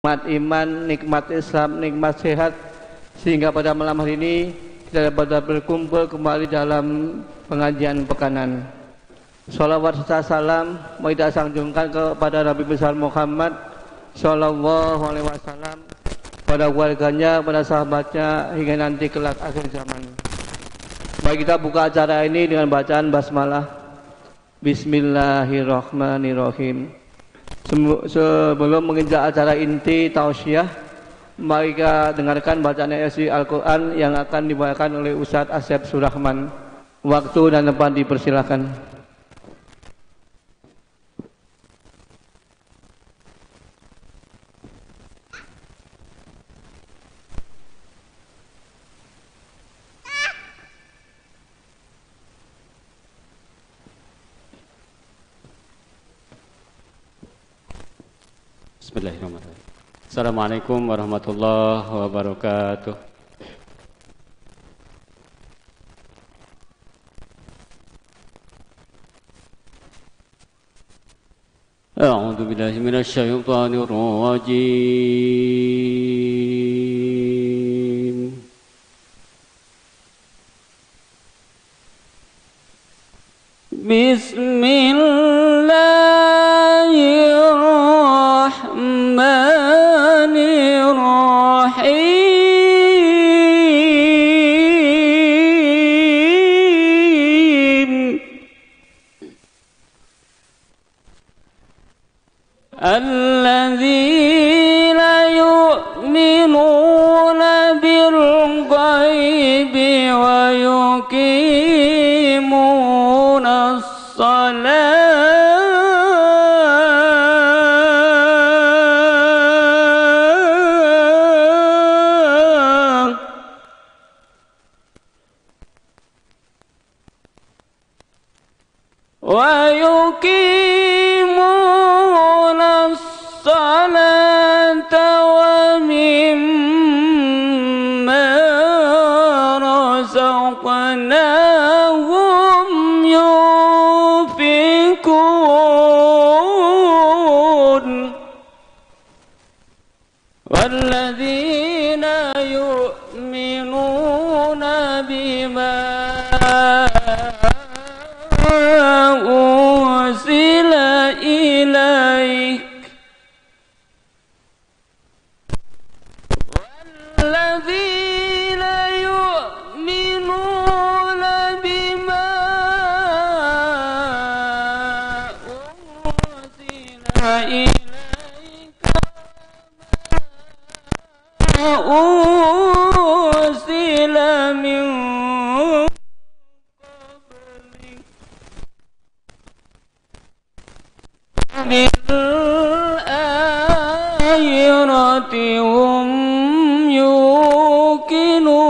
nikmat iman, nikmat Islam, nikmat sehat, sehingga pada malam hari ini kita dapat berkumpul kembali dalam pengajian pekanan. Salawat serta salam mau kita sanjungkan kepada Nabi besar Muhammad Sallallahu Alaihi Wasallam, pada keluarganya, pada sahabatnya, hingga nanti kelak akhir zaman. Baik, kita buka acara ini dengan bacaan basmalah. Bismillahirrahmanirrahim. Sebelum menginjak acara inti tausiah, mari kita dengarkan bacaan ayat Al-Quran yang akan dibacakan oleh Ustadz Asep Surahman. Waktu dan tempat dipersilakan. Bismillahirrahmanirrahim. Assalamualaikum warahmatullahi wabarakatuh. A'udzu billahi minasy syaithanir rajim. Bismillahirrahmanirrahim. Alladzina yu'minuna bil ghaibi wa yuqimuna as-salata wa mimma razaqnahum yunfiqun. Walladzina yu'minuna bima unzila ilaik walladzina yu'minuna bima unzila ilaika unzila min bil-akhirati hum yuqinun.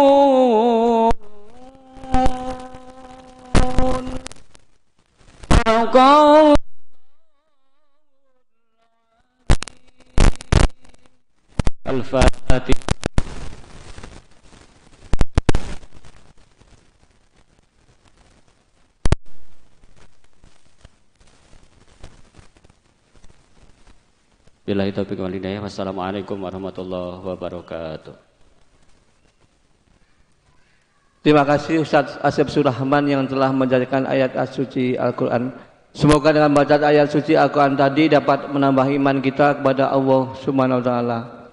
Al-Fatihah. Billahi taufiq wal hidayah. Wassalamualaikum warahmatullahi wabarakatuh. Terima kasih Ustadz Asep Surahman yang telah menjadikan ayat suci Al-Quran. Semoga dengan bacaan ayat suci Al-Quran tadi dapat menambah iman kita kepada Allah Subhanahu wa Ta'ala.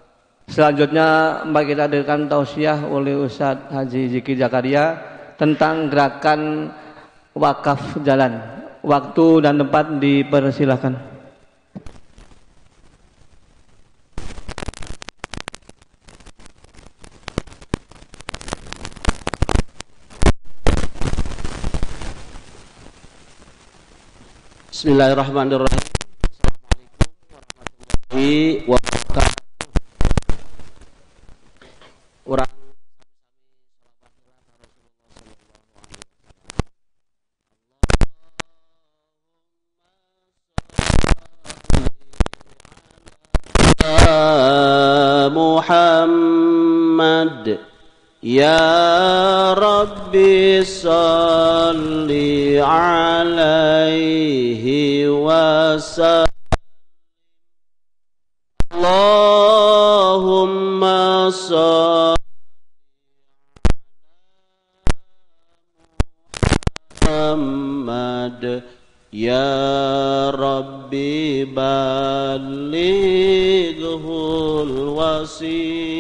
Selanjutnya mari kita hadirkan tausiah oleh Ustadz Haji Zikri Zakaria tentang gerakan wakaf jalan. Waktu dan tempat dipersilakan. Bismillahirrahmanirrahim. Assalamualaikum warahmatullahi wabarakatuh. Urang Muhammad ya Rabbi salli alaihi wa sallam. صل محمد يا ربي بلغه الوسيلة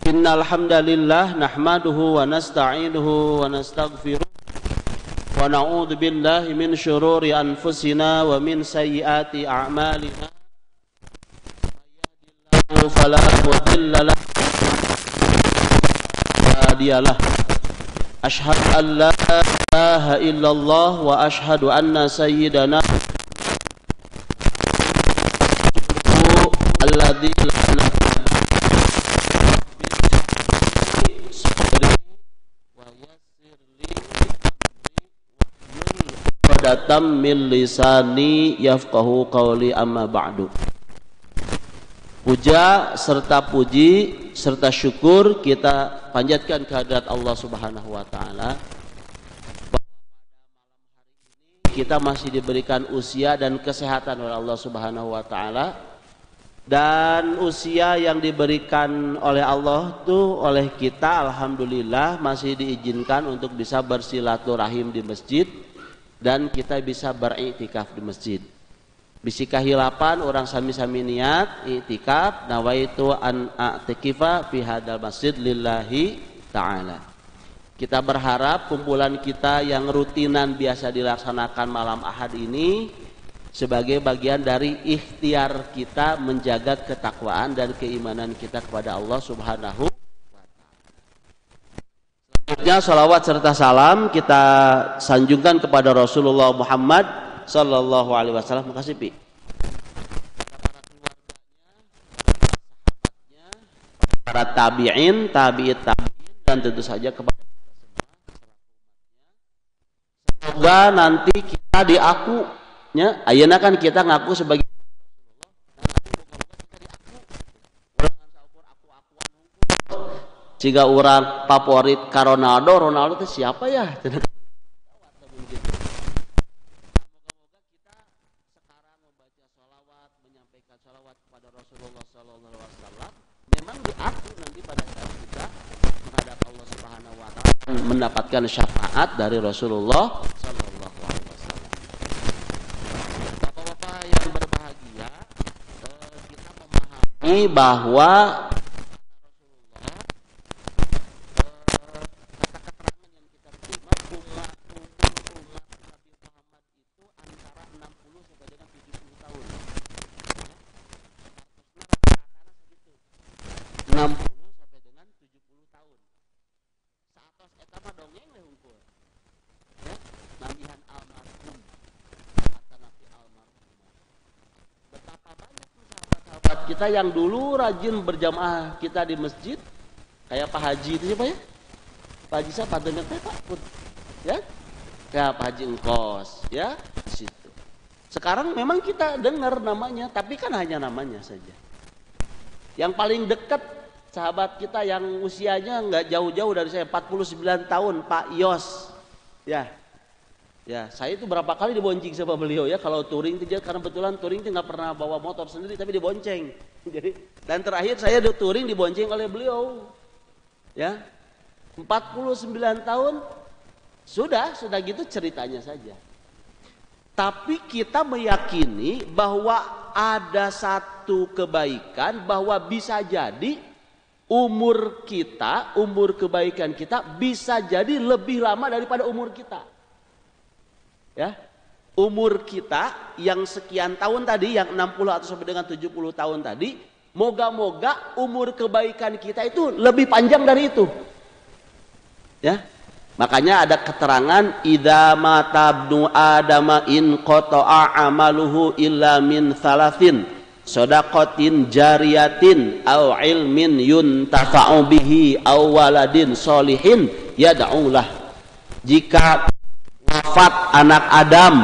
إن الحمد لله نحمده ونستعينه ونستغفره ونعوذ بالله من شرور أنفسنا ومن سيئات أعمالنا فلا مضل له ولا هادي له أشهد أن لا إله إلا الله وأشهد أن سيدنا الذي لا datam min lisani yafqahu qawli amma ba'du. Puja serta puji serta syukur kita panjatkan kehadirat Allah Subhanahu wa taala. Kita masih diberikan usia dan kesehatan oleh Allah Subhanahu wa taala. Dan usia yang diberikan oleh Allah tuh oleh kita alhamdulillah masih diizinkan untuk bisa bersilaturahim di masjid. Dan kita bisa beriktikaf di masjid. Bisi kahilapan orang sami-sami niat iktikaf nawaitu an a'tikifa fi hadal masjid lillahi ta'ala. Kita berharap kumpulan kita yang rutinan biasa dilaksanakan malam Ahad ini sebagai bagian dari ikhtiar kita menjaga ketakwaan dan keimanan kita kepada Allah Subhanahu. Selanjutnya salawat serta salam kita sanjungkan kepada Rasulullah Muhammad sallallahu alaihi wasallam. Makasih Pi. Para tabi'in, tabi'it tabi'in dan tentu saja kepada kita semua. Semoga nanti kita diakunya, ayeuna kan kita ngaku sebagai jika orang favorit ka Ronaldo itu siapa ya? Moga-moga kita sekarang membaca sholawat, menyampaikan sholawat kepada Rasulullah Sallallahu Alaihi Wasallam. Memang diaku nanti pada saat kita menghadap Allah Subhanahu Wa Taala mendapatkan syafaat dari Rasulullah Sallallahu Alaihi Wasallam. Bapak-bapak yang berbahagia, kita memahami bahwa kita yang dulu rajin berjamaah kita di masjid kayak Pak Haji itu siapa ya? Pak Haji siapa? Dengar Pak Put, ya? Kayak Pak Haji Engkos, ya di situ. Sekarang memang kita dengar namanya, tapi kan hanya namanya saja. Yang paling dekat sahabat kita yang usianya nggak jauh-jauh dari saya, 49 tahun, Pak Yos, ya. Ya, saya itu berapa kali dibonceng sama beliau ya kalau touring itu karena kebetulan touring itu nggak pernah bawa motor sendiri tapi dibonceng. Jadi dan terakhir saya touring dibonceng oleh beliau. Ya. 49 tahun sudah gitu ceritanya saja. Tapi kita meyakini bahwa ada satu kebaikan bahwa bisa jadi umur kebaikan kita bisa jadi lebih lama daripada umur kita. Ya, umur kita yang sekian tahun tadi, yang 60 atau sampai dengan 70 tahun tadi, moga-moga umur kebaikan kita itu lebih panjang dari itu. Ya, makanya ada keterangan idza mata ibnu adama in qata'a amaluhu illa min thalathin shadaqatin jariyatin aw ilmin yuntafa'u bihi aw waladin sholihin yad'ulah. Jika wafat anak Adam,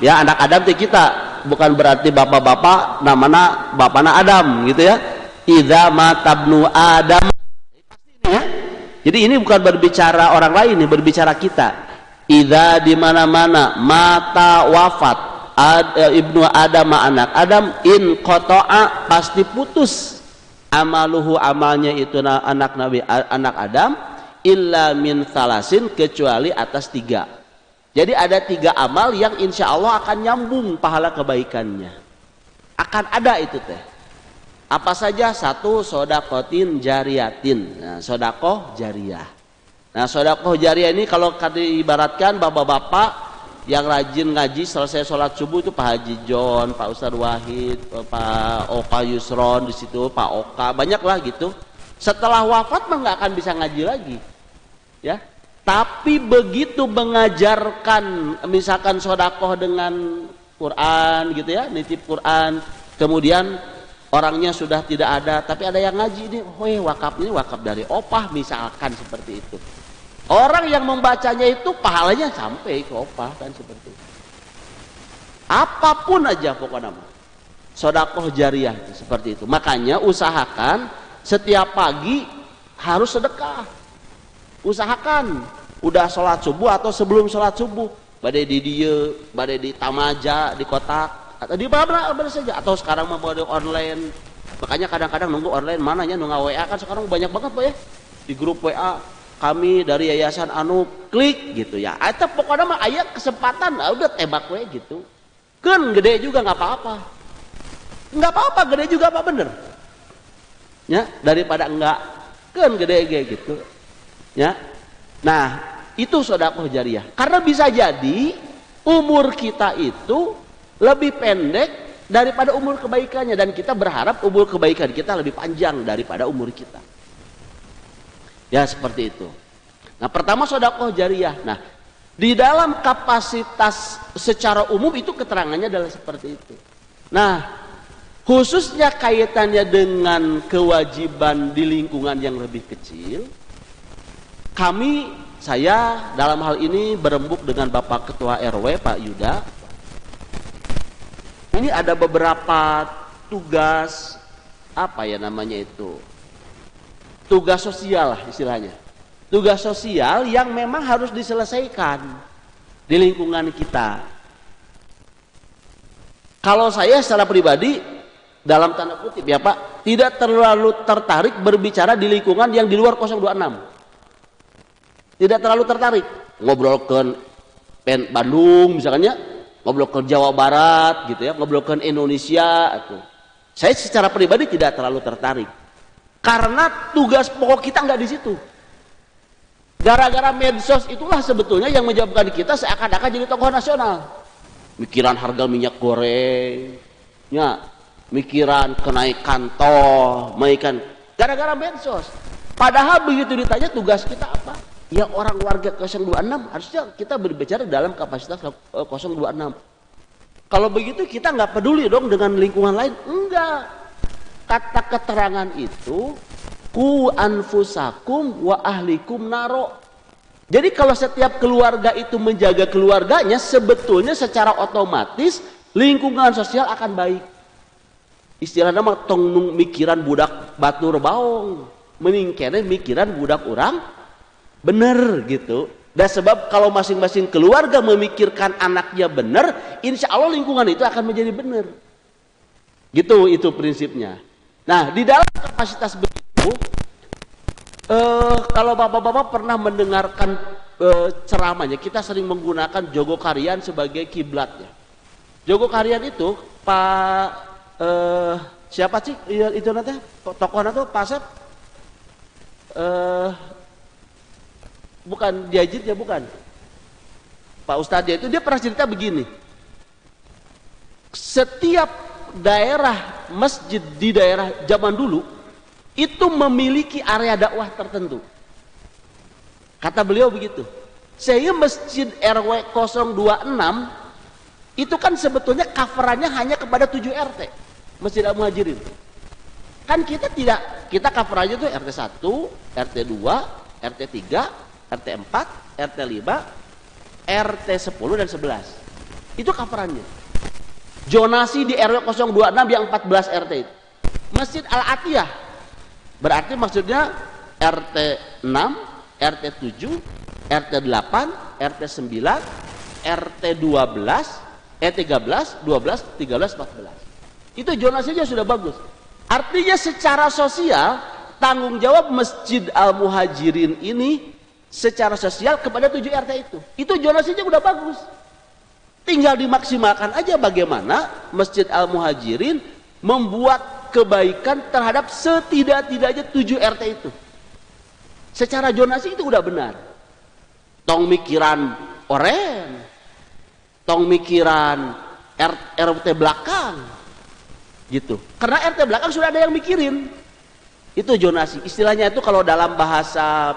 ya anak Adam itu kita bukan berarti bapak-bapak namanya bapakna Adam gitu ya. Idza matabnu Adam. Jadi ini bukan berbicara orang lain, ini berbicara kita. Idza di mana-mana mata wafat ibnu Adam anak Adam in qata'a pasti putus amaluhu amalnya itu anak Adam illa min salasin kecuali atas 3. Jadi ada 3 amal yang insya Allah akan nyambung pahala kebaikannya. Akan ada itu teh. Apa saja? 1, sodakotin jariyatin. Nah, sodakoh jariyah. Nah, sodakoh jariyah ini kalau diibaratkan bapak-bapak yang rajin ngaji selesai sholat subuh itu Pak Haji John, Pak Ustadz Wahid, Pak Oka Yusron di situ, Pak Oka, banyak lah gitu. Setelah wafat mah nggak akan bisa ngaji lagi, ya. Tapi begitu mengajarkan, misalkan sodakoh dengan Quran gitu ya, nitip Quran, kemudian orangnya sudah tidak ada, tapi ada yang ngaji ini, wakaf ini wakaf dari opah misalkan seperti itu. Orang yang membacanya itu pahalanya sampai ke opah kan seperti itu. Apapun aja pokoknya sedekah jariyah seperti itu. Makanya usahakan setiap pagi harus sedekah. Usahakan udah sholat subuh atau sebelum sholat subuh, badai di dia, badai di Tamaja, di kotak, atau di mana saja. Atau sekarang mau online. Makanya kadang-kadang nunggu online mananya nunggu WA kan sekarang banyak banget Pak ya. Di grup WA kami dari yayasan anu klik gitu ya. Itu pokoknya mah aya kesempatan, udah tebak we gitu. Kan gede juga nggak apa-apa. Nggak apa-apa gede juga apa bener? Ya, daripada enggak kan gede gitu. Ya. Nah, itu sedekah jariyah. Karena bisa jadi umur kita itu lebih pendek daripada umur kebaikannya dan kita berharap umur kebaikan kita lebih panjang daripada umur kita. Ya seperti itu. Nah pertama sedekah jariyah. Nah di dalam kapasitas secara umum itu keterangannya adalah seperti itu. Nah khususnya kaitannya dengan kewajiban di lingkungan yang lebih kecil, saya dalam hal ini berembuk dengan Bapak Ketua RW Pak Yuda. Ini ada beberapa tugas apa ya namanya itu? Tugas sosial lah istilahnya. Tugas sosial yang memang harus diselesaikan di lingkungan kita. Kalau saya secara pribadi dalam tanda kutip ya Pak, tidak terlalu tertarik berbicara di lingkungan yang di luar 026. Tidak terlalu tertarik ngobrol ke Bandung misalnya, ngobrol ke Jawa Barat gitu ya, ngobrol ke Indonesia atau. Saya secara pribadi tidak terlalu tertarik. Karena tugas pokok kita nggak di situ. Gara-gara medsos itulah sebetulnya yang menyebabkan kita seakan-akan jadi tokoh nasional. Mikiran harga minyak goreng, ya, mikiran kenaikan tol, menaikkan gara-gara medsos. Padahal begitu ditanya tugas kita apa? Ya orang warga 026 harusnya kita berbicara dalam kapasitas 026. Kalau begitu kita nggak peduli dong dengan lingkungan lain, enggak. Kata keterangan itu ku anfusakum wa ahlikum naro. Jadi kalau setiap keluarga itu menjaga keluarganya, sebetulnya secara otomatis lingkungan sosial akan baik. Istilah nama tong mikiran budak batur baong, meningkene mikiran budak orang bener gitu. Dan sebab kalau masing-masing keluarga memikirkan anaknya bener, insya Allah lingkungan itu akan menjadi bener. Gitu itu prinsipnya. Nah di dalam kapasitas begitu, kalau bapak-bapak pernah mendengarkan ceramahnya, kita sering menggunakan Jogokarian sebagai kiblatnya. Jogokarian itu Pak siapa sih itu nanti tokohnya tuh Pak Asep, bukan Diajit ya bukan, Pak Ustadz itu dia pernah cerita begini. Setiap daerah masjid di daerah zaman dulu itu memiliki area dakwah tertentu. Kata beliau begitu. Sehingga masjid RW 026 itu kan sebetulnya coverannya hanya kepada 7 RT. Masjid Al-Muhajirin. Kan kita tidak, kita coverannya itu RT 1, RT 2, RT 3, RT 4, RT 5, RT 10 dan 11. Itu coverannya. Zonasi di RW 026 yang 14 RT itu. Masjid Al-Atiyah berarti maksudnya RT 6, RT 7, RT 8, RT 9, RT 12, 13, 12, 13, 14. Itu zonasinya sudah bagus. Artinya secara sosial, tanggung jawab Masjid Al-Muhajirin ini secara sosial kepada 7 RT itu. Itu zonasinya udah bagus. Tinggal dimaksimalkan aja bagaimana Masjid Al-Muhajirin membuat kebaikan terhadap setidak-tidaknya 7 RT itu. Secara zonasi itu udah benar. Tong mikiran oren, tong mikiran RT belakang, gitu. Karena RT belakang sudah ada yang mikirin. Itu zonasi. Istilahnya itu kalau dalam bahasa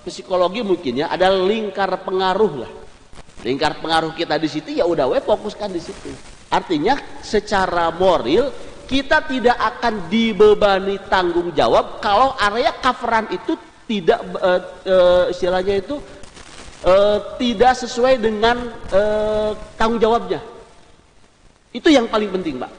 psikologi mungkin ya, ada lingkar pengaruh lah. Lingkar pengaruh kita di situ ya udah fokuskan di situ. Artinya secara moral kita tidak akan dibebani tanggung jawab kalau area coveran itu tidak istilahnya itu tidak sesuai dengan tanggung jawabnya. Itu yang paling penting, Pak.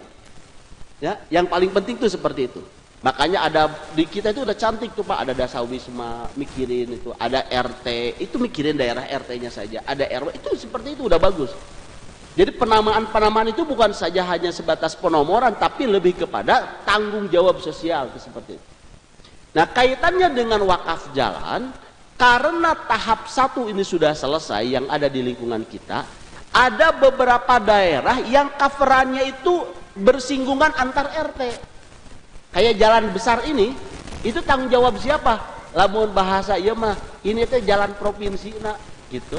Ya, yang paling penting itu seperti itu. Makanya ada di kita itu udah cantik tuh, Pak. Ada Dasawisma mikirin itu, ada RT itu mikirin daerah RT-nya saja, ada RW itu seperti itu udah bagus. Jadi penamaan itu bukan saja hanya sebatas penomoran, tapi lebih kepada tanggung jawab sosial itu seperti itu. Nah, kaitannya dengan wakaf jalan, karena tahap 1 ini sudah selesai yang ada di lingkungan kita, ada beberapa daerah yang coverannya itu bersinggungan antar RT. Kayak jalan besar ini, itu tanggung jawab siapa? Lamun bahasa iya mah, ini teh jalan provinsi nak, gitu.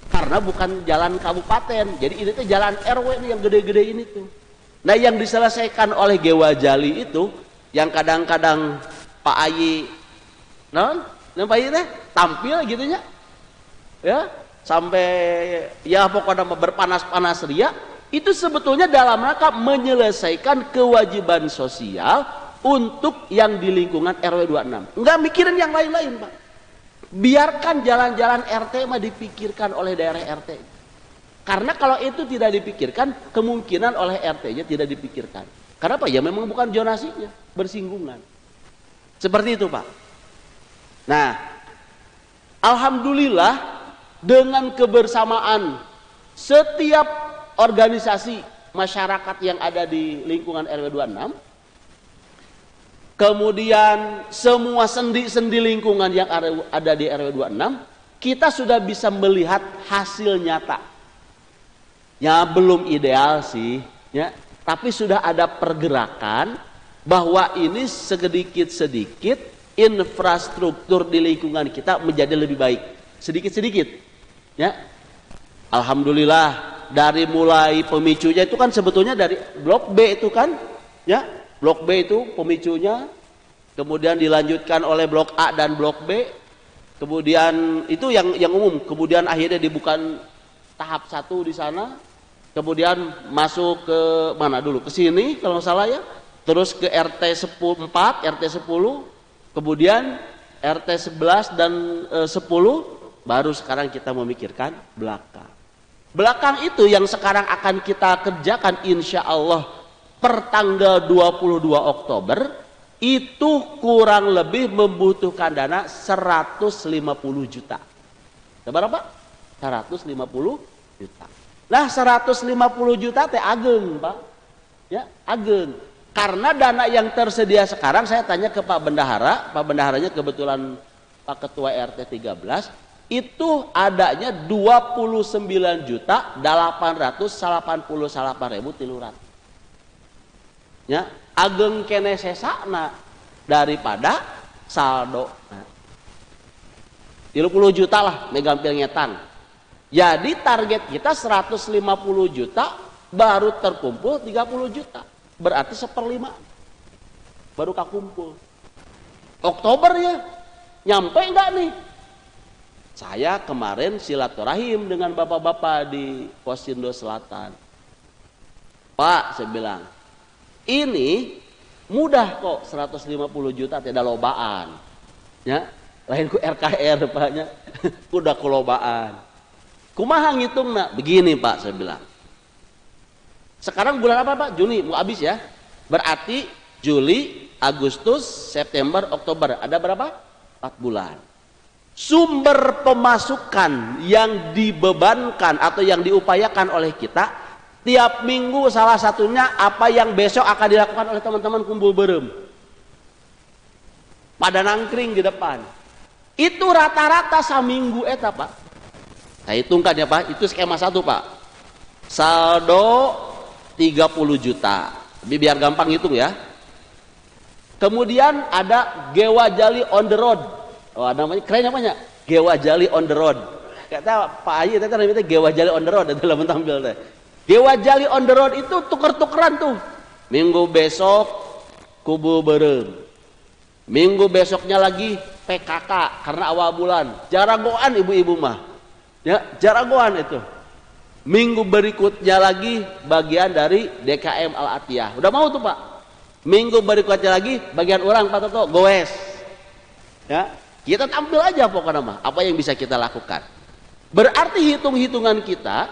Karena bukan jalan kabupaten, jadi ini teh jalan RW nih yang gede-gede ini tuh. Nah, yang diselesaikan oleh Gewa Jali itu, yang kadang-kadang Pak Ayi, Pak Ayi teh tampil gitunya, ya sampai ya pokoknya berpanas-panas ria, itu sebetulnya dalam rangka menyelesaikan kewajiban sosial untuk yang di lingkungan RW 26. Enggak mikirin yang lain-lain, Pak. Biarkan jalan-jalan RT mah dipikirkan oleh daerah RT. Karena kalau itu tidak dipikirkan, kemungkinan oleh RT-nya tidak dipikirkan. Karena apa? Ya memang bukan zonasinya, bersinggungan. Seperti itu, Pak. Nah, alhamdulillah dengan kebersamaan setiap organisasi masyarakat yang ada di lingkungan RW 26, kemudian semua sendi-sendi lingkungan yang ada di RW 26, kita sudah bisa melihat hasil nyata. Ya belum ideal sih, ya, tapi sudah ada pergerakan bahwa ini sedikit-sedikit infrastruktur di lingkungan kita menjadi lebih baik, sedikit-sedikit, ya. Alhamdulillah, dari mulai pemicunya itu kan sebetulnya dari blok B itu kan, ya, blok B itu pemicunya, kemudian dilanjutkan oleh blok A dan blok B, kemudian itu yang umum, kemudian akhirnya dibuka tahap 1 di sana, kemudian masuk ke mana dulu, ke sini kalau nggak salah ya, terus ke RT 4, RT 10, kemudian RT 11 dan 10, baru sekarang kita memikirkan belakang. Belakang itu yang sekarang akan kita kerjakan insya Allah per tanggal 22 Oktober, itu kurang lebih membutuhkan dana 150 juta. Berapa? 150 juta. Nah, 150 juta teh ageng, Pak. Ya, ageng. Karena dana yang tersedia sekarang, saya tanya ke Pak Bendahara, Pak Bendaharanya kebetulan Pak Ketua RT 13, itu adanya 29.888.300. Ya, ageng kene sesana daripada saldo. Nah, 30 juta lah megampil ngetan. Jadi target kita 150 juta, baru terkumpul 30 juta. Berarti 1/5 baru kakumpul. Oktober ya, nyampe enggak nih? Saya kemarin silaturahim dengan bapak-bapak di Posindo Selatan. Pak, saya bilang, ini mudah kok, 150 juta tidak lobaan. Ya, lain ku RKR Paknya, udah kelobaan. Kumaha ngitung nak? Begini Pak, saya bilang. Sekarang bulan apa Pak? Juni, mau habis ya. Berarti Juli, Agustus, September, Oktober. Ada berapa? 4 bulan. Sumber pemasukan yang dibebankan atau yang diupayakan oleh kita tiap minggu salah satunya apa yang besok akan dilakukan oleh teman-teman kumpul berem. Pada nangkring di depan. Itu rata-rata saminggu eta Pak. Saya hitungkan ya Pak, itu skema 1 Pak. Saldo 30 juta. Biar gampang hitung ya. Kemudian ada Gewajali on the road. Oh, namanya keren namanya. Gewajali on the road. Kata Pak Haji tadi namanya Gewajali on the road dalam tampil teh. Gewajali on the road itu tuker-tukeran tuh. Minggu besok kubu berem. Minggu besoknya lagi PKK karena awal bulan. Jaragoan ibu-ibu mah. Ya, jaragoan itu. Minggu berikutnya lagi bagian dari DKM Al-Atiyah. Udah mau tuh Pak. Minggu berikutnya lagi bagian orang Pak Toto goes. Ya, kita tampil aja pokoknya mah apa yang bisa kita lakukan. Berarti hitung-hitungan kita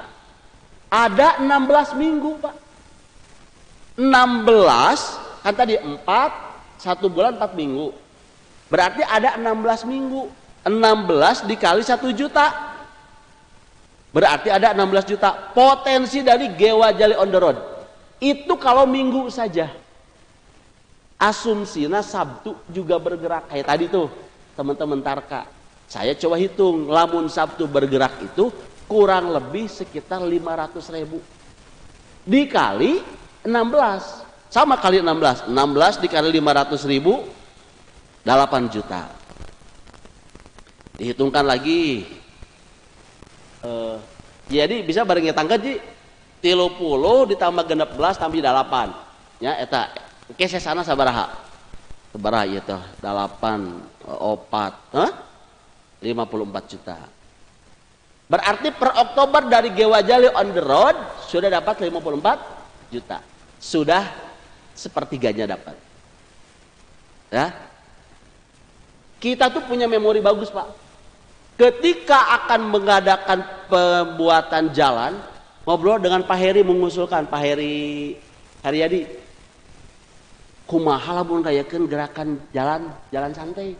ada 16 minggu Pak. 16 kan tadi 4 1 bulan 4 minggu. Berarti ada 16 minggu. 16 dikali 1 juta. Berarti ada 16 juta. Potensi dari Gewajali on the road. Itu kalau minggu saja. Asumsinya Sabtu juga bergerak. Kayak tadi tuh teman-teman Tarka. Saya coba hitung. Lamun Sabtu bergerak itu kurang lebih sekitar 500.000. Dikali 16. Sama kali 16. 16 dikali 500.000 8 juta. Dihitungkan lagi. Jadi bisa bareng tangga ji 30 ditambah 16 tambah 8. Ya eta. Oke saya sana sabaraha. Sabaraha ieu teh 8 opat, 54 juta. Berarti per Oktober dari Gewajali on the road sudah dapat 54 juta. Sudah sepertiganya dapat. Ya. Kita tuh punya memori bagus Pak. Ketika akan mengadakan pembuatan jalan, ngobrol dengan Pak Heri mengusulkan, Pak Heri Haryadi, kumaha lamun rayakeun gerakan jalan santai.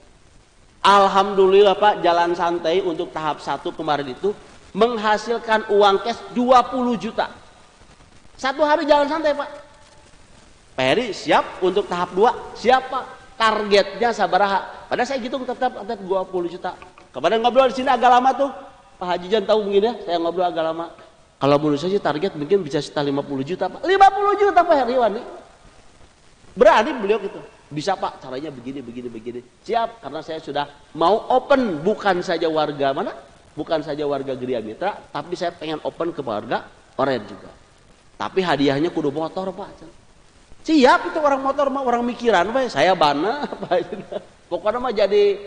Alhamdulillah Pak, jalan santai untuk tahap 1 kemarin itu menghasilkan uang cash 20 juta. 1 hari jalan santai Pak. Pak Heri siap untuk tahap 2, siap Pak. Targetnya sabaraha. Padahal saya gitu tetap 20 juta. Kemarin ngobrol di sini agak lama tuh. Pak Haji Jan tahu mungkin ya, saya ngobrol agak lama. Kalau menurut saya target mungkin bisa sekitar 50 juta Pak. 50 juta Pak Heriwani. Berani beliau gitu. Bisa Pak, caranya begini. Siap, karena saya sudah mau open, bukan saja warga mana? Bukan saja warga Gria Mitra, tapi saya pengen open ke warga Oren juga. Tapi hadiahnya kudu motor Pak. Siap itu orang motor mah orang mikiran Pak. Saya bana Pak. Pokoknya mah jadi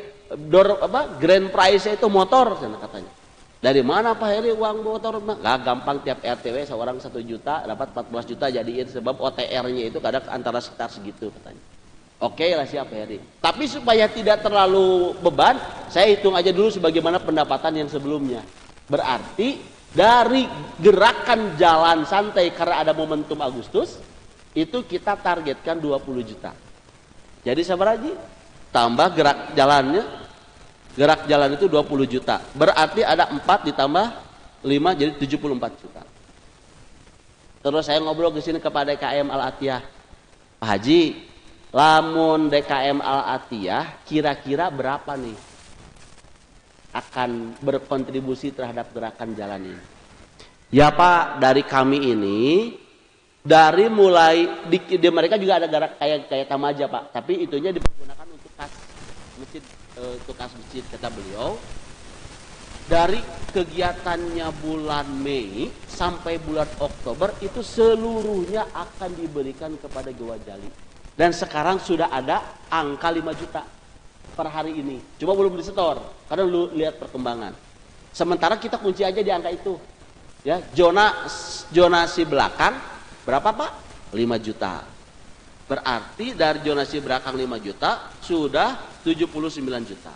grand prize itu motor katanya. Dari mana Pak Heri uang motor mah? Gak gampang, tiap RTW seorang 1 juta dapat 14 juta jadiin, sebab OTR-nya itu kadang antara sekitar segitu katanya. Oke lah siap Pak Heri. Tapi supaya tidak terlalu beban, saya hitung aja dulu sebagaimana pendapatan yang sebelumnya. Berarti dari gerakan jalan santai karena ada momentum Agustus, itu kita targetkan 20 juta. Jadi sabar aja, tambah gerak jalannya, gerak jalan itu 20 juta. Berarti ada 4 ditambah 5 jadi 74 juta. Terus saya ngobrol ke sini kepada DKM Al-Atiyah. Pak Haji, lamun DKM Al-Atiyah kira-kira berapa nih akan berkontribusi terhadap gerakan jalan ini? Ya Pak, dari kami ini dari mulai di mereka juga ada gerak kayak Tamaja Pak, tapi itunya dipergunakan untuk kas masjid, untuk kas masjid kata beliau. Dari kegiatannya bulan Mei sampai bulan Oktober itu seluruhnya akan diberikan kepada Gewajali. Dan sekarang sudah ada angka 5 juta per hari ini. Cuma belum disetor karena lu lihat perkembangan. Sementara kita kunci aja di angka itu. Ya, zonasi belakang berapa Pak? 5 juta. Berarti dari zonasi belakang 5 juta sudah 79 juta.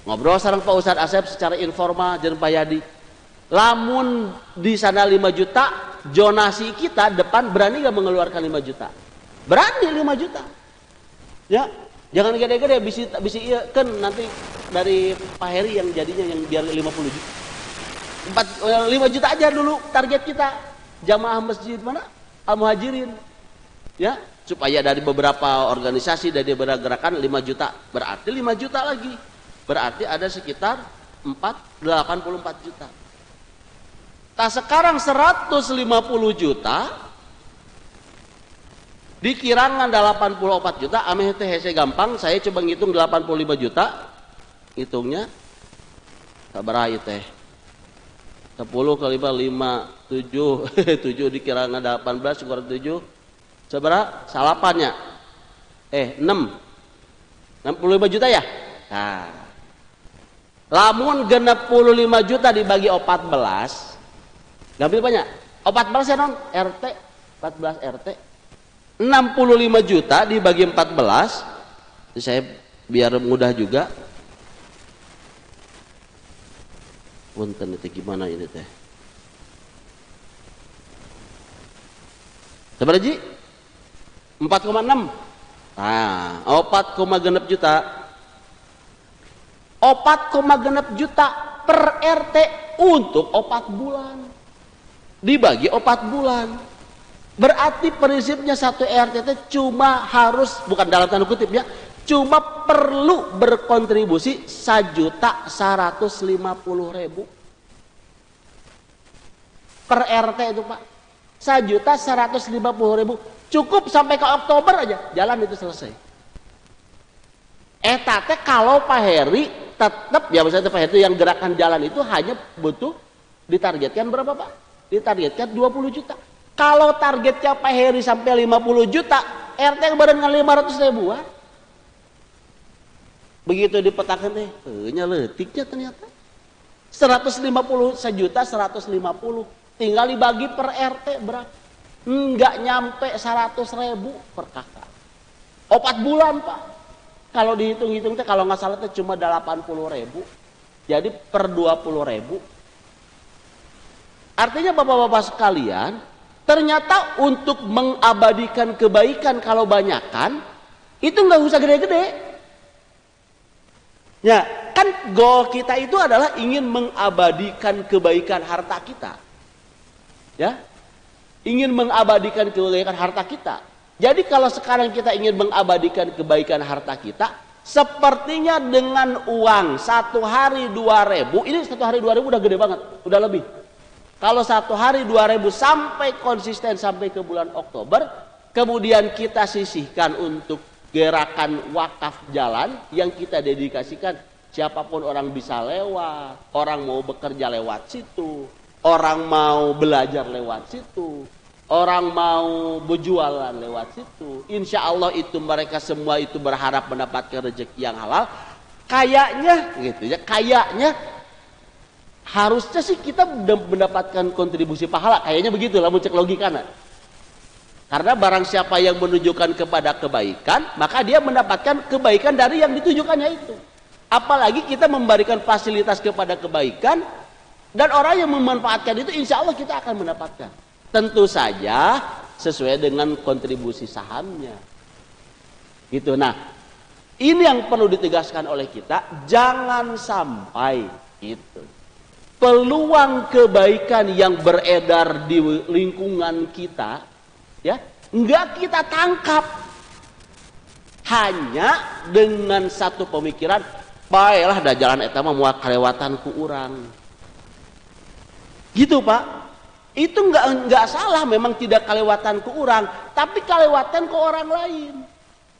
Ngobrol sareng Pak Ustadz Asep secara informal jeung Pak Yadi. Lamun di sana 5 juta, zonasi kita depan berani gak mengeluarkan 5 juta? Berani 5 juta. Ya, jangan gede-gede bisi iya kan nanti dari Pak Heri yang jadinya yang biar 50 juta. 5 juta aja dulu target kita. Jamaah masjid mana? Al-Muhajirin. Ya, supaya dari beberapa organisasi, dari beberapa gerakan 5 juta. Berarti 5 juta lagi. Berarti ada sekitar 84 juta. Nah sekarang 150 juta dikirangan 84 juta, ameh teh hese gampang, saya coba ngitung 85 juta. Hitungnya sabaraha ieu teh? 10 kali 5 7 7 dikirangan 18 kurang 7 sabaraha? Salapannya 6 65 juta ya? Nah, lamun 65 juta dibagi 14 ngambil banyak. 14 ya non? RT 14 RT 65 juta dibagi 14. Saya biar mudah juga. Punten itu gimana ini teh? Seberapa ji? 4,6. Nah, 4,6 juta. 4,6 juta per RT untuk 4 bulan. Dibagi 4 bulan. Berarti prinsipnya satu RT itu cuma harus, bukan dalam tanda kutip ya, cuma perlu berkontribusi 1.150.000 per RT itu Pak. 1.150.000 cukup sampai ke Oktober aja, jalan itu selesai. Etate kalau Pak Heri tetap ya, misalnya Pak Heri itu yang gerakan jalan itu hanya butuh ditargetkan berapa Pak? Ditargetkan 20 juta. Kalau targetnya Pak Heri sampai 50 juta, RT barengan 500 ribuan. Begitu dipetakan teh, nyeletiknya ternyata 150 sejuta 150, tinggal dibagi per RT berapa? Enggak nyampe 100.000 per kakak. 4 bulan Pak. Kalau dihitung-hitung teh kalau nggak salah teh cuma 80.000. Jadi per 20.000. Artinya bapak-bapak sekalian, ternyata untuk mengabadikan kebaikan kalau banyakan itu nggak usah gede-gede. Ya, kan goal kita itu adalah ingin mengabadikan kebaikan harta kita. Ya, ingin mengabadikan kebaikan harta kita. Jadi kalau sekarang kita ingin mengabadikan kebaikan harta kita, sepertinya dengan uang 1 hari 2.000, ini 1 hari 2.000 udah gede banget, udah lebih. Kalau 1 hari 2.000 sampai konsisten sampai ke bulan Oktober, kemudian kita sisihkan untuk gerakan wakaf jalan yang kita dedikasikan, siapapun orang bisa lewat, orang mau bekerja lewat situ, orang mau belajar lewat situ, orang mau berjualan lewat situ. Insya Allah itu mereka semua itu berharap mendapatkan rezeki yang halal. Kayaknya gitu ya, kayaknya harusnya sih kita mendapatkan kontribusi pahala, kayaknya begitu lah cek logikana. Karena barang siapa yang menunjukkan kepada kebaikan, maka dia mendapatkan kebaikan dari yang ditujukannya itu. Apalagi kita memberikan fasilitas kepada kebaikan, dan orang yang memanfaatkan itu insya Allah kita akan mendapatkan. Tentu saja sesuai dengan kontribusi sahamnya. Gitu. Nah, ini yang perlu ditegaskan oleh kita, jangan sampai gitu. Peluang kebaikan yang beredar di lingkungan kita, ya, enggak kita tangkap hanya dengan satu pemikiran, baiklah dah jalan eta mah moal kalewatan ku urang. Gitu Pak. Itu enggak salah, memang tidak kalewatan ku urang, tapi kalewatan ke orang lain.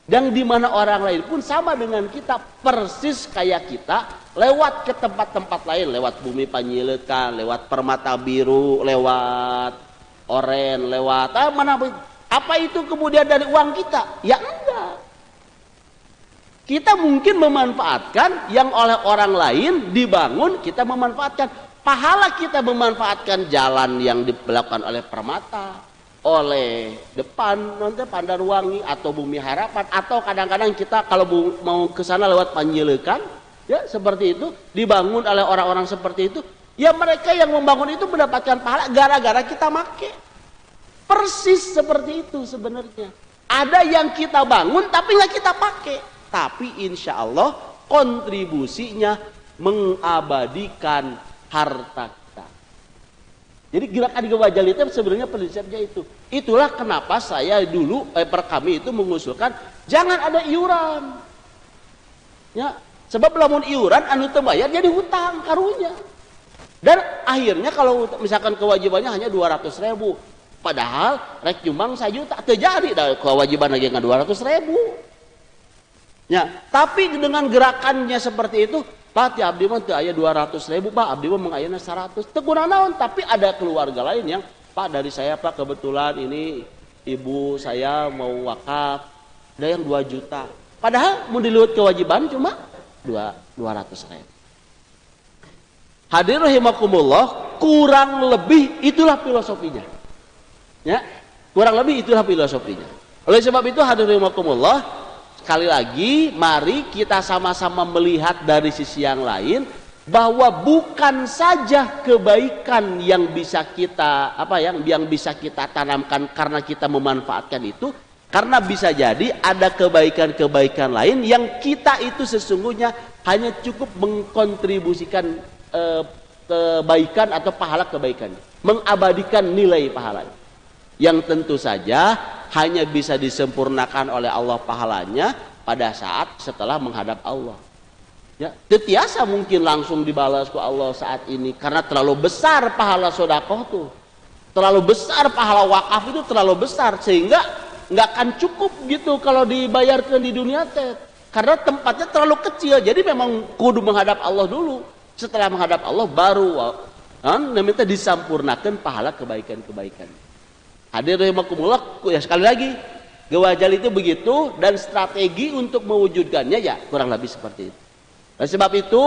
Dan di mana orang lain pun sama dengan kita, persis kayak kita lewat ke tempat-tempat lain, lewat Bumi Panyilekan, lewat Permata Biru, lewat Oren, lewat mana apa itu kemudian dari uang kita? Ya enggak. Kita mungkin memanfaatkan yang oleh orang lain dibangun, kita memanfaatkan pahala kita memanfaatkan jalan yang dilakukan oleh Permata, oleh depan nanti Pandarwangi atau Bumi Harapan, atau kadang-kadang kita kalau mau ke sana lewat Panjilekan, ya seperti itu dibangun oleh orang-orang seperti itu, ya mereka yang membangun itu mendapatkan pahala gara-gara kita make. Persis seperti itu sebenarnya. Ada yang kita bangun tapi nggak kita pakai, tapi insya Allah kontribusinya mengabadikan harta kita. Jadi gerakan Gewajali itu sebenarnya prinsipnya itu. Itulah kenapa saya dulu kami itu mengusulkan jangan ada iuran. Ya, sebab lamun iuran anu teu bayar jadi hutang karunya. Dan akhirnya kalau misalkan kewajibannya hanya 200.000, padahal rek nyumbang 1 juta terjadi dah kewajiban lagi nggak 200.000. Ya, tapi dengan gerakannya seperti itu, Pak abdi mah teu aya 200.000, Pak abdi mah mengayana 100. Teu guna naon, tapi ada keluarga lain yang Pak dari saya Pak kebetulan ini ibu saya mau wakaf, ada yang 2 juta. Padahal mau dilihat kewajiban cuma 200.000. Hadir rahimakumullah, kurang lebih itulah filosofinya. Ya, kurang lebih itulah filosofinya. Oleh sebab itu hadir rahimakumullah, sekali lagi mari kita sama-sama melihat dari sisi yang lain bahwa bukan saja kebaikan yang bisa kita yang bisa kita tanamkan karena kita memanfaatkan itu, karena bisa jadi ada kebaikan-kebaikan lain yang kita itu sesungguhnya hanya cukup mengkontribusikan kebaikan atau pahala kebaikan, mengabadikan nilai pahalanya, yang tentu saja hanya bisa disempurnakan oleh Allah pahalanya pada saat setelah menghadap Allah. Ya, tetiasa mungkin langsung dibalas ke Allah saat ini karena terlalu besar pahala sedekah tuh, terlalu besar pahala wakaf itu terlalu besar sehingga nggak akan cukup gitu kalau dibayarkan di dunia teh, karena tempatnya terlalu kecil. Jadi memang kudu menghadap Allah dulu. Setelah menghadap Allah baru namanya disampurnakan pahala kebaikan-kebaikan. Hadir rahimakumullah, ya sekali lagi Gewajali itu begitu, dan strategi untuk mewujudkannya ya kurang lebih seperti itu. Oleh sebab itu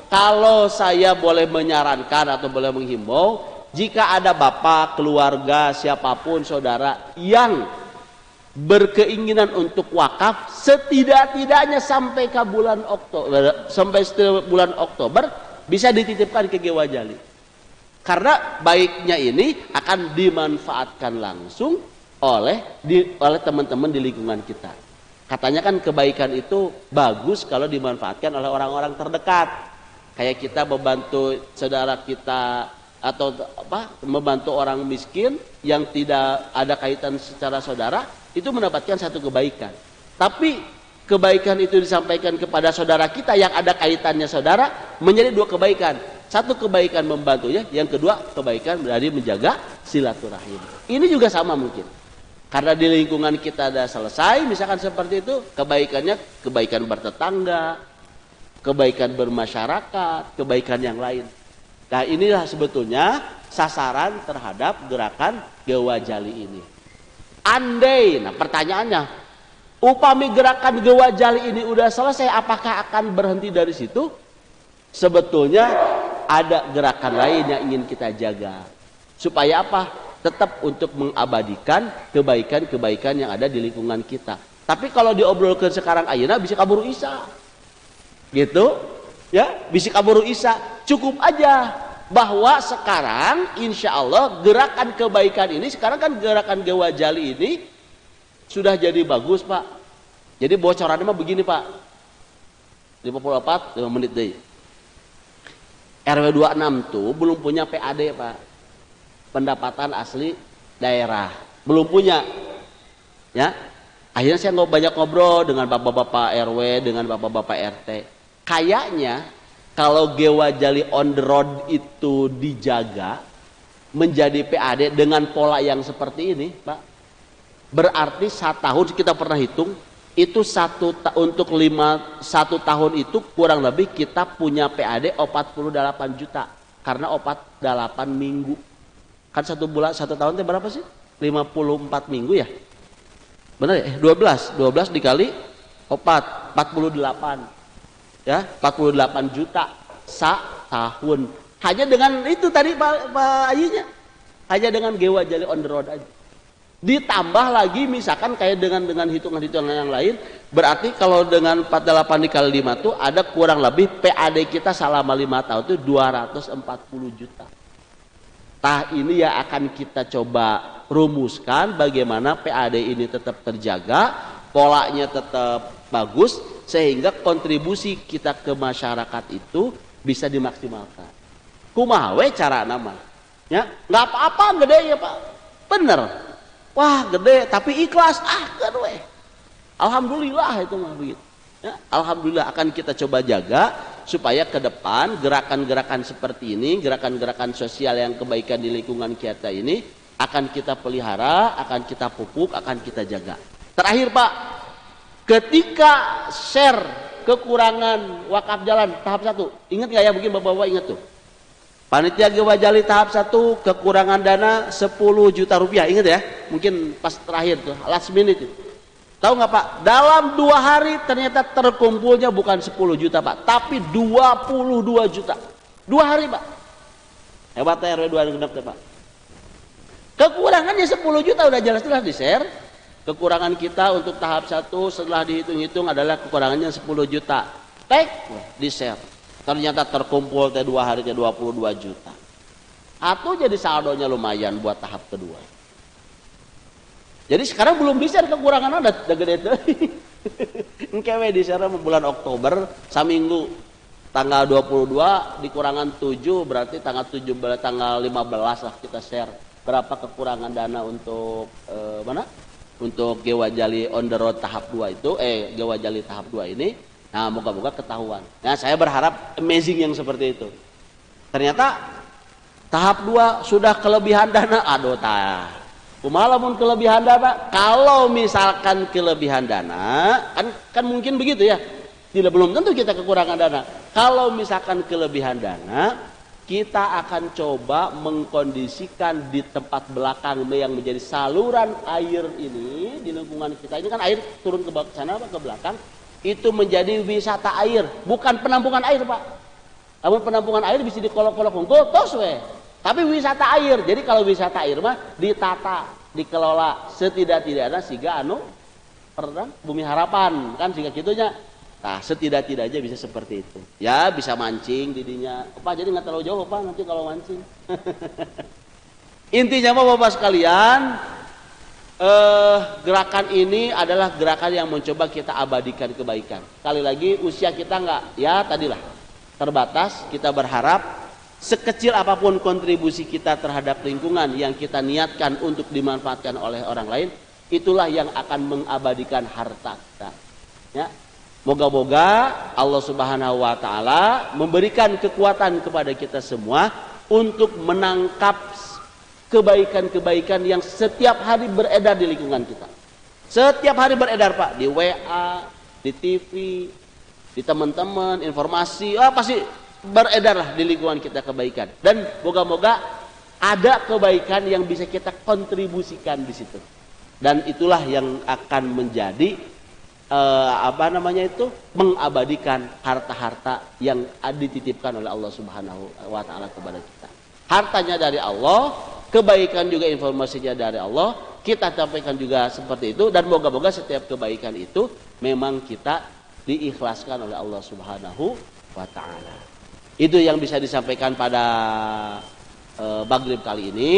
kalau saya boleh menyarankan atau boleh menghimbau, jika ada bapak, keluarga, siapapun saudara yang berkeinginan untuk wakaf, setidak-tidaknya sampai ke bulan Oktober, sampai bulan Oktober bisa dititipkan ke Gewajali, karena baiknya ini akan dimanfaatkan langsung oleh teman-teman di lingkungan kita. Katanya kan kebaikan itu bagus kalau dimanfaatkan oleh orang-orang terdekat, kayak kita membantu saudara kita atau membantu orang miskin yang tidak ada kaitan secara saudara, itu mendapatkan satu kebaikan. Tapi kebaikan itu disampaikan kepada saudara kita yang ada kaitannya saudara, menjadi 2 kebaikan. Satu kebaikan membantunya, yang kedua kebaikan dari menjaga silaturahim. Ini juga sama mungkin. Karena di lingkungan kita ada selesai, misalkan seperti itu, kebaikannya kebaikan bertetangga, kebaikan bermasyarakat, kebaikan yang lain. Nah, inilah sebetulnya sasaran terhadap gerakan Gewajali ini. Andai, nah pertanyaannya, upami gerakan Gewajali ini udah selesai, apakah akan berhenti dari situ? Sebetulnya ada gerakan lain yang ingin kita jaga. Supaya apa? Tetap untuk mengabadikan kebaikan-kebaikan yang ada di lingkungan kita. Tapi kalau diobrolkan sekarang ayeuna bisa kaburu isa. Gitu? Ya, bisa kaburu isa. Cukup aja bahwa sekarang insya Allah gerakan kebaikan ini, sekarang kan gerakan Gewajali ini sudah jadi bagus, Pak. Jadi bocorannya mah begini, Pak. 54 5 menit deh. RW 26 tuh belum punya PAD, Pak. Pendapatan asli daerah. Belum punya. Ya. Akhirnya saya banyak ngobrol dengan bapak-bapak RW, dengan bapak-bapak RT. Kayaknya kalau Gewajali on the road itu dijaga menjadi PAD dengan pola yang seperti ini, Pak. Berarti 1 tahun kita pernah hitung itu untuk 1 tahun itu kurang lebih kita punya PAD 48 juta karena 48 minggu. Kan 1 tahun itu berapa sih? 54 minggu ya? Benar ya? 12 dikali 48. Ya, 48 juta tahun. Hanya dengan itu tadi Pak Ayinya. Hanya dengan Gewajali on the road aja. Ditambah lagi misalkan kayak dengan hitungan-hitungan yang lain, berarti kalau dengan 48 dikali 5 tuh ada kurang lebih PAD kita selama 5 tahun itu 240 juta. Nah, ini ya akan kita coba rumuskan bagaimana PAD ini tetap terjaga, polanya tetap bagus sehingga kontribusi kita ke masyarakat itu bisa dimaksimalkan. Kumaha we cara nama? Ya, nggak apa-apa gede ya Pak. Bener. Wah gede tapi ikhlas. Gede. Alhamdulillah itu mah begitu. Ya, alhamdulillah akan kita coba jaga supaya ke depan gerakan-gerakan seperti ini, gerakan-gerakan sosial yang kebaikan di lingkungan kita ini akan kita pelihara, akan kita pupuk, akan kita jaga. Terakhir Pak, ketika share kekurangan wakaf jalan tahap 1, ingat nggak ya, mungkin bapak-bapak ingat tuh. Panitia Gewajali tahap 1 kekurangan dana 10 juta rupiah, ingat ya? Mungkin pas terakhir tuh, last minute itu. Tahu nggak Pak? Dalam 2 hari ternyata terkumpulnya bukan 10 juta Pak, tapi 22 juta. 2 hari Pak. Hebat RW 2 genap Pak. Kekurangannya 10 juta udah jelas-jelas di share. Kekurangan kita untuk tahap 1 setelah dihitung-hitung adalah kekurangannya 10 juta. Tek di share. Ternyata terkumpul 2 hari 22 juta. Atau jadi saldonya lumayan buat tahap kedua. Jadi sekarang belum di-share kekurangan ada gede tuh. Engkewe di-share bulan Oktober saminggu tanggal 22 dikurangan 7 berarti tanggal 15 lah kita share berapa kekurangan dana untuk mana? Untuk Gewajali on the road tahap 2 itu Gewajali tahap 2 ini. Nah, moga-moga ketahuan. Nah, saya berharap amazing yang seperti itu. Ternyata tahap 2 sudah kelebihan dana. Aduh tah. Kumalamun kelebihan dana, kalau misalkan kelebihan dana, kan mungkin begitu ya. Belum tentu kita kekurangan dana. Kalau misalkan kelebihan dana, kita akan coba mengkondisikan di tempat belakang yang menjadi saluran air ini di lingkungan kita. Ini kan air turun ke sana ke belakang, itu menjadi wisata air, bukan penampungan air Pak. Namun penampungan air bisa dikolok-kolok unggul, tos weh. Tapi wisata air, jadi kalau wisata air mah ditata, dikelola setidak-tidaknya siga bumi harapan kan siga gitunya. Nah setidak-tidaknya bisa seperti itu. Ya bisa mancing didinya. Apa jadi nggak terlalu jauh Pak nanti kalau mancing. Intinya mah Bapak sekalian, gerakan ini adalah gerakan yang mencoba kita abadikan kebaikan. Sekali lagi usia kita nggak, ya tadilah terbatas. Kita berharap sekecil apapun kontribusi kita terhadap lingkungan yang kita niatkan untuk dimanfaatkan oleh orang lain, itulah yang akan mengabadikan harta kita. Ya, moga-moga Allah Subhanahu Wa Taala memberikan kekuatan kepada kita semua untuk menangkap kebaikan-kebaikan yang setiap hari beredar di lingkungan kita. Setiap hari beredar Pak, di WA, di TV, di teman-teman, informasi, pasti beredarlah di lingkungan kita kebaikan. Dan moga-moga ada kebaikan yang bisa kita kontribusikan di situ. Dan itulah yang akan menjadi mengabadikan harta-harta yang dititipkan oleh Allah Subhanahu Wa Taala kepada kita. Hartanya dari Allah, kebaikan juga informasinya dari Allah. Kita sampaikan juga seperti itu dan moga-moga setiap kebaikan itu memang kita diikhlaskan oleh Allah Subhanahu Wa Taala. Itu yang bisa disampaikan pada maghrib kali ini.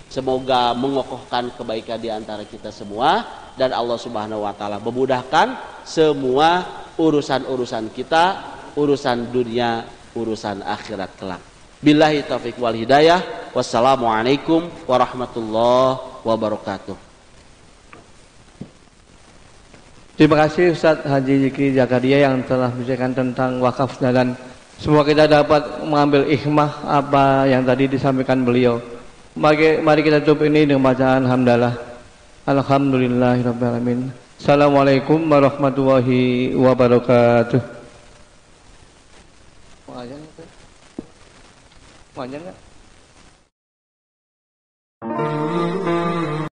Semoga mengokohkan kebaikan di antara kita semua dan Allah Subhanahu Wa Taala memudahkan semua urusan-urusan kita, urusan dunia, urusan akhirat kelak. Billahi taufiq wal hidayah. Wassalamualaikum warahmatullahi wabarakatuh. Terima kasih Ustaz Haji Zikri Zakaria yang telah menjelaskan tentang wakaf dan semoga kita dapat mengambil hikmah apa yang tadi disampaikan beliau. Mari kita tutup ini dengan bacaan hamdalah. Alhamdulillahirabbil alamin. Assalamualaikum warahmatullahi wabarakatuh. Mau ajan enggak?